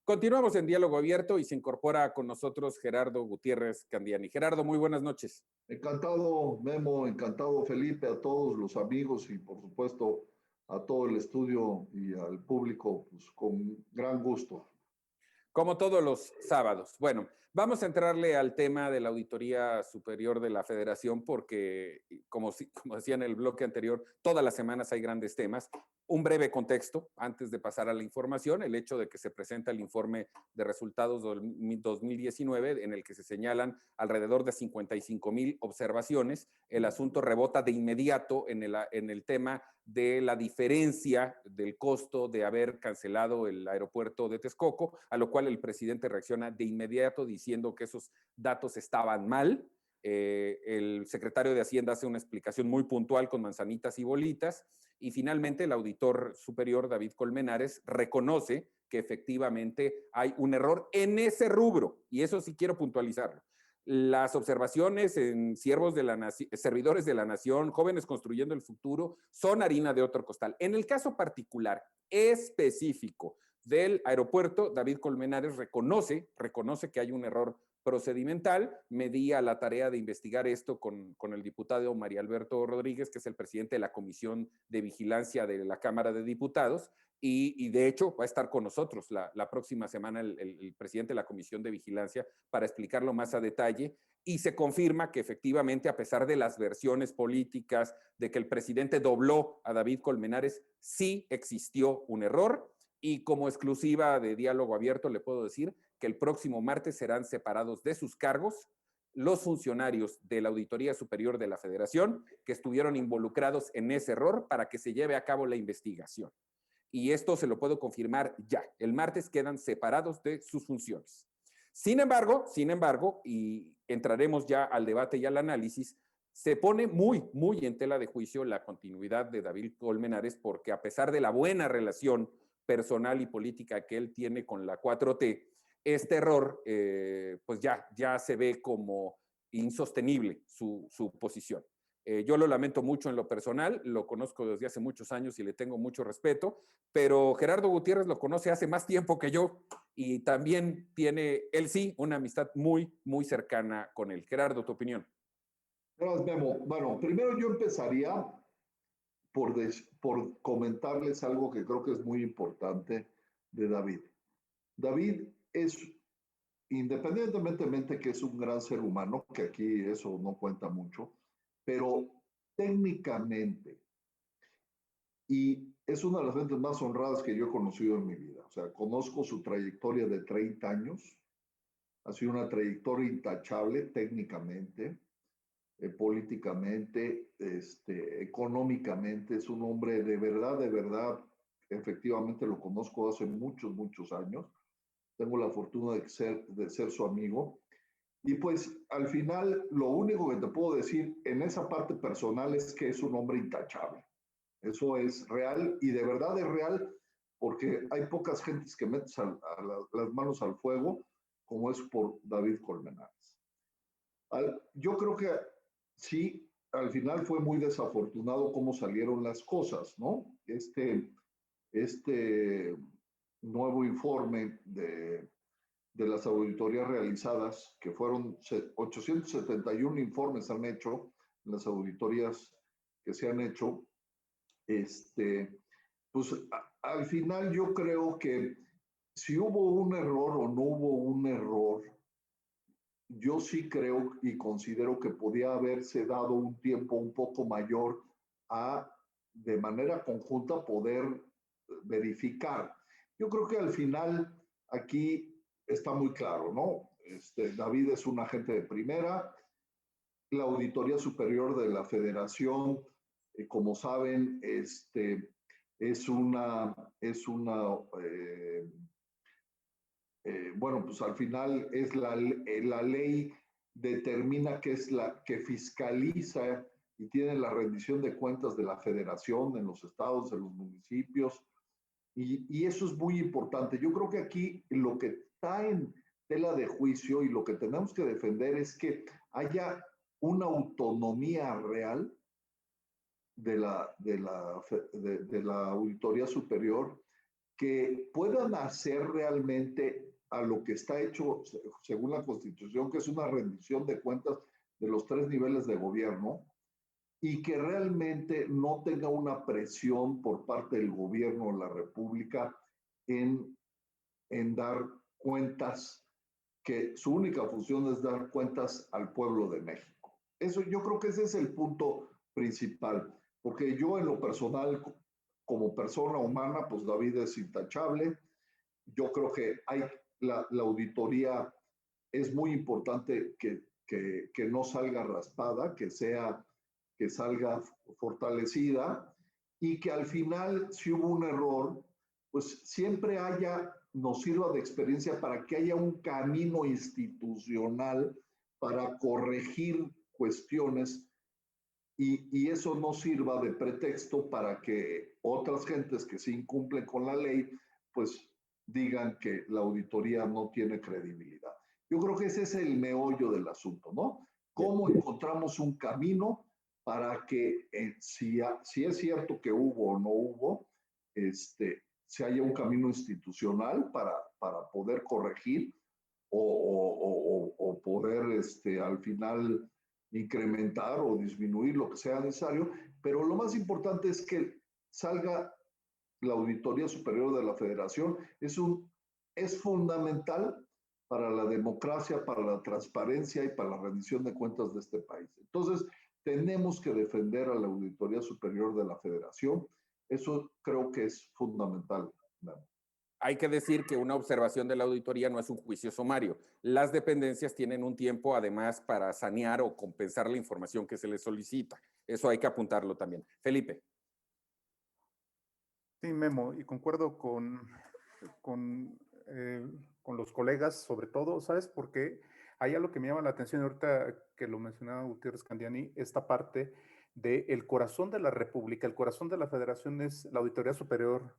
Continuamos en Diálogo Abierto y se incorpora con nosotros Gerardo Gutiérrez Candiani. Gerardo, muy buenas noches. Encantado, Memo, encantado, Felipe, a todos los amigos y por supuesto a todo el estudio y al público, pues con gran gusto. Como todos los sábados. Bueno, vamos a entrarle al tema de la Auditoría Superior de la Federación porque, como decía en el bloque anterior, todas las semanas hay grandes temas. Un breve contexto antes de pasar a la información, el hecho de que se presenta el informe de resultados del 2019 en el que se señalan alrededor de 55,000 observaciones. El asunto rebota de inmediato en el tema de la diferencia del costo de haber cancelado el aeropuerto de Texcoco, a lo cual el presidente reacciona de inmediato diciendo que esos datos estaban mal. El secretario de Hacienda hace una explicación muy puntual con manzanitas y bolitas, y finalmente el auditor superior, David Colmenares, reconoce que efectivamente hay un error en ese rubro, y eso sí quiero puntualizarlo. Las observaciones en servidores de la nación, jóvenes construyendo el futuro, son harina de otro costal. En el caso particular específico del aeropuerto, David Colmenares reconoce que hay un error procedimental. Me di a la tarea de investigar esto con el diputado María Alberto Rodríguez, que es el presidente de la Comisión de Vigilancia de la Cámara de Diputados, y de hecho va a estar con nosotros la próxima semana el presidente de la Comisión de Vigilancia para explicarlo más a detalle, y se confirma que efectivamente, a pesar de las versiones políticas de que el presidente dobló a David Colmenares, sí existió un error. Y como exclusiva de Diálogo Abierto le puedo decir que el próximo martes serán separados de sus cargos los funcionarios de la Auditoría Superior de la Federación que estuvieron involucrados en ese error para que se lleve a cabo la investigación. Y esto se lo puedo confirmar ya. El martes quedan separados de sus funciones. Sin embargo, y entraremos ya al debate y al análisis, se pone muy en tela de juicio la continuidad de David Colmenares, porque a pesar de la buena relación personal y política que él tiene con la 4T, este error pues ya se ve como insostenible su posición. Yo lo lamento mucho en lo personal, lo conozco desde hace muchos años y le tengo mucho respeto, pero Gerardo Gutiérrez lo conoce hace más tiempo que yo y también tiene, él sí, una amistad muy cercana con él. Gerardo, tu opinión. Gracias, Memo. Bueno, primero yo empezaría por comentarles algo que creo que es muy importante de David. David es, independientemente que es un gran ser humano, que aquí eso no cuenta mucho, pero técnicamente, y es una de las gentes más honradas que yo he conocido en mi vida. O sea, conozco su trayectoria de 30 años, ha sido una trayectoria intachable técnicamente, políticamente, económicamente. Es un hombre de verdad, efectivamente lo conozco hace muchos años. Tengo la fortuna de ser su amigo. Y pues al final lo único que te puedo decir en esa parte personal es que es un hombre intachable. Eso es real y de verdad es real porque hay pocas gentes que metes las manos al fuego como es por David Colmenares. Yo creo que sí, al final fue muy desafortunado cómo salieron las cosas, ¿no? Este nuevo informe de las auditorías realizadas, que fueron 871 informes han hecho, las auditorías que se han hecho, pues al final yo creo que si hubo un error o no hubo un error, yo sí creo y considero que podía haberse dado un tiempo un poco mayor a, de manera conjunta, poder verificar. Yo creo que al final aquí está muy claro, ¿no? David es un agente de primera, la Auditoría Superior de la Federación, como saben, es una bueno, pues al final es la ley determina que es la que fiscaliza y tiene la rendición de cuentas de la federación en los estados, en los municipios, y eso es muy importante. Yo creo que aquí lo que está en tela de juicio y lo que tenemos que defender es que haya una autonomía real de la Auditoría Superior que puedan hacer realmente a lo que está hecho según la Constitución, que es una rendición de cuentas de los 3 niveles de gobierno, y que realmente no tenga una presión por parte del gobierno de la República en dar cuentas, que su única función es dar cuentas al pueblo de México. Eso, yo creo que ese es el punto principal, porque yo en lo personal, como persona humana, pues David es intachable. Yo creo que la auditoría es muy importante que no salga raspada, que salga fortalecida, y que al final, si hubo un error, pues siempre nos sirva de experiencia para que haya un camino institucional para corregir cuestiones, y eso no sirva de pretexto para que otras gentes que sí incumplen con la ley, pues digan que la auditoría no tiene credibilidad. Yo creo que ese es el meollo del asunto, ¿no? ¿Cómo encontramos un camino para que si es cierto que hubo o no hubo, si haya un camino institucional para poder corregir o poder al final incrementar o disminuir lo que sea necesario, pero lo más importante es que salga la Auditoría Superior de la Federación. Es fundamental para la democracia, para la transparencia y para la rendición de cuentas de este país. Entonces, tenemos que defender a la Auditoría Superior de la Federación. Eso creo que es fundamental. Hay que decir que una observación de la auditoría no es un juicio sumario. Las dependencias tienen un tiempo, además, para sanear o compensar la información que se les solicita. Eso hay que apuntarlo también. Felipe. Sí, Memo, y concuerdo con, con los colegas, sobre todo, ¿sabes por qué? Hay algo que me llama la atención ahorita que lo mencionaba Gutiérrez Candiani, esta parte del corazón de la República, el corazón de la Federación es la Auditoría Superior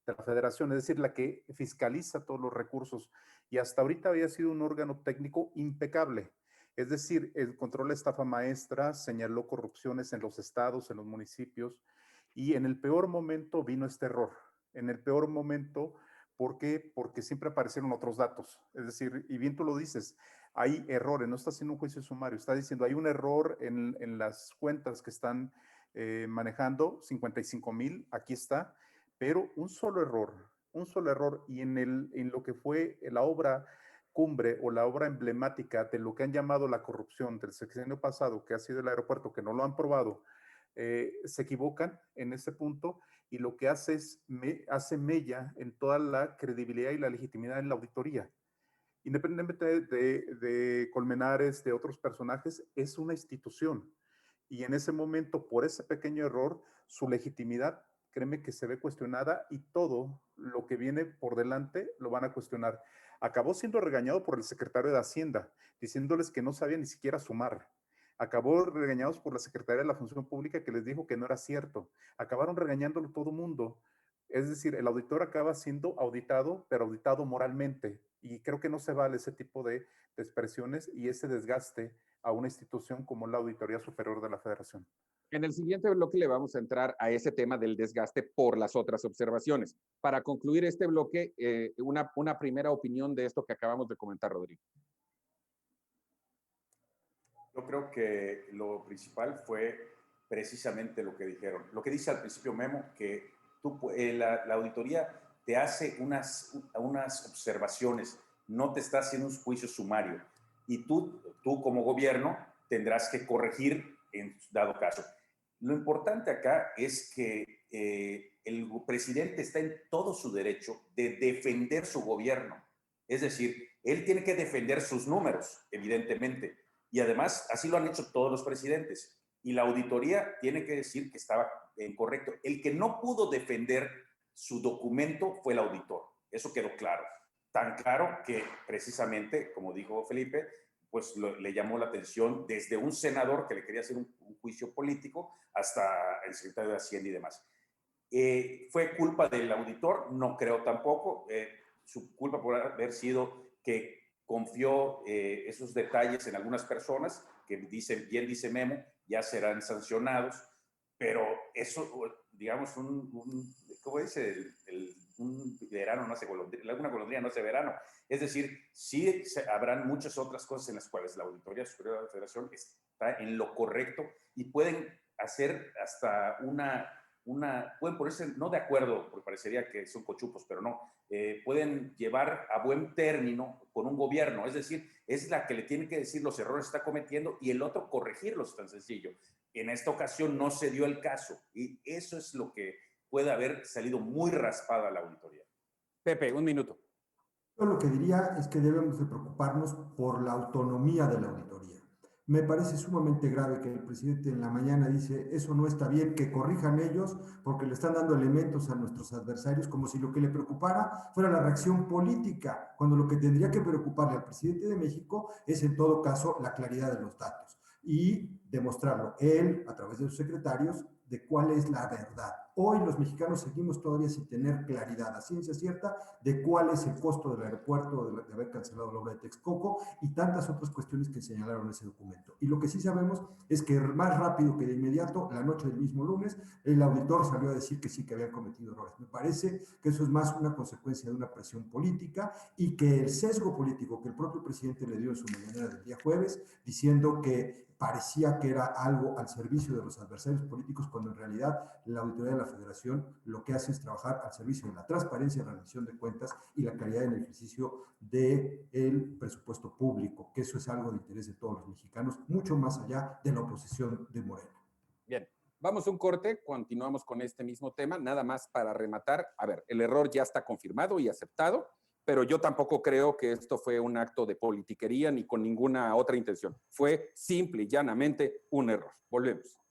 de la Federación, es decir, la que fiscaliza todos los recursos, y hasta ahorita había sido un órgano técnico impecable. Es decir, el control de estafa maestra señaló corrupciones en los estados, en los municipios, y en el peor momento vino este error. En el peor momento, ¿por qué? Porque siempre aparecieron otros datos. Es decir, y bien tú lo dices, hay errores, no está haciendo un juicio sumario, está diciendo, hay un error en las cuentas que están manejando, 55,000, aquí está, pero un solo error, y en lo que fue la obra cumbre o la obra emblemática de lo que han llamado la corrupción del sexenio pasado, que ha sido el aeropuerto, que no lo han probado, se equivocan en ese punto, y lo que hace es hace mella en toda la credibilidad y la legitimidad en la auditoría. Independientemente de Colmenares, de otros personajes, es una institución. Y en ese momento, por ese pequeño error, su legitimidad, créeme que se ve cuestionada, y todo lo que viene por delante lo van a cuestionar. Acabó siendo regañado por el secretario de Hacienda, diciéndoles que no sabía ni siquiera sumar. Acabó regañados por la Secretaría de la Función Pública, que les dijo que no era cierto. Acabaron regañándolo todo mundo. Es decir, el auditor acaba siendo auditado, pero auditado moralmente. Y creo que no se vale ese tipo de expresiones y ese desgaste a una institución como la Auditoría Superior de la Federación. En el siguiente bloque le vamos a entrar a ese tema del desgaste por las otras observaciones. Para concluir este bloque, una primera opinión de esto que acabamos de comentar, Rodrigo. Yo creo que lo principal fue precisamente lo que dijeron. Lo que dice al principio Memo, que la auditoría te hace unas observaciones, no te está haciendo un juicio sumario. Y tú como gobierno tendrás que corregir en dado caso. Lo importante acá es que el presidente está en todo su derecho de defender su gobierno. Es decir, él tiene que defender sus números, evidentemente. Y además, así lo han hecho todos los presidentes. Y la auditoría tiene que decir que estaba incorrecto. El que no pudo defender su documento fue el auditor. Eso quedó claro. Tan claro que precisamente, como dijo Felipe, pues le llamó la atención desde un senador que le quería hacer un juicio político hasta el secretario de Hacienda y demás. ¿Fue culpa del auditor? No creo tampoco. Su culpa por haber sido que confió esos detalles en algunas personas que bien dice Memo, ya serán sancionados, pero eso, digamos, como dice, un verano no hace golondrina, alguna golondrina no hace verano. Es decir, sí habrán muchas otras cosas en las cuales la Auditoría Superior de la Federación está en lo correcto y pueden hacer hasta pueden ponerse, no de acuerdo, porque parecería que son cochupos, pero no, pueden llevar a buen término con un gobierno, es decir, es la que le tiene que decir los errores que está cometiendo y el otro corregirlos, tan sencillo. En esta ocasión no se dio el caso y eso es lo que puede haber salido muy raspada la auditoría. Pepe, un minuto. Yo lo que diría es que debemos de preocuparnos por la autonomía de la auditoría. Me parece sumamente grave que el presidente en la mañana dice, eso no está bien, que corrijan ellos porque le están dando elementos a nuestros adversarios como si lo que le preocupara fuera la reacción política, cuando lo que tendría que preocuparle al presidente de México es en todo caso la claridad de los datos y demostrarlo él a través de sus secretarios de cuál es la verdad. Hoy los mexicanos seguimos todavía sin tener claridad a ciencia cierta de cuál es el costo del aeropuerto, de haber cancelado la obra de Texcoco y tantas otras cuestiones que señalaron en ese documento. Y lo que sí sabemos es que más rápido que de inmediato, la noche del mismo lunes, el auditor salió a decir que sí, que habían cometido errores. Me parece que eso es más una consecuencia de una presión política y que el sesgo político que el propio presidente le dio en su mañanera del día jueves, diciendo que parecía que era algo al servicio de los adversarios políticos, cuando en realidad la auditoría de la Federación lo que hace es trabajar al servicio de la transparencia, la rendición de cuentas y la calidad en el ejercicio del presupuesto público, que eso es algo de interés de todos los mexicanos, mucho más allá de la oposición de Morena. Bien, vamos a un corte, continuamos con este mismo tema, nada más para rematar. A ver, el error ya está confirmado y aceptado, pero yo tampoco creo que esto fue un acto de politiquería ni con ninguna otra intención. Fue simple y llanamente un error. Volvemos.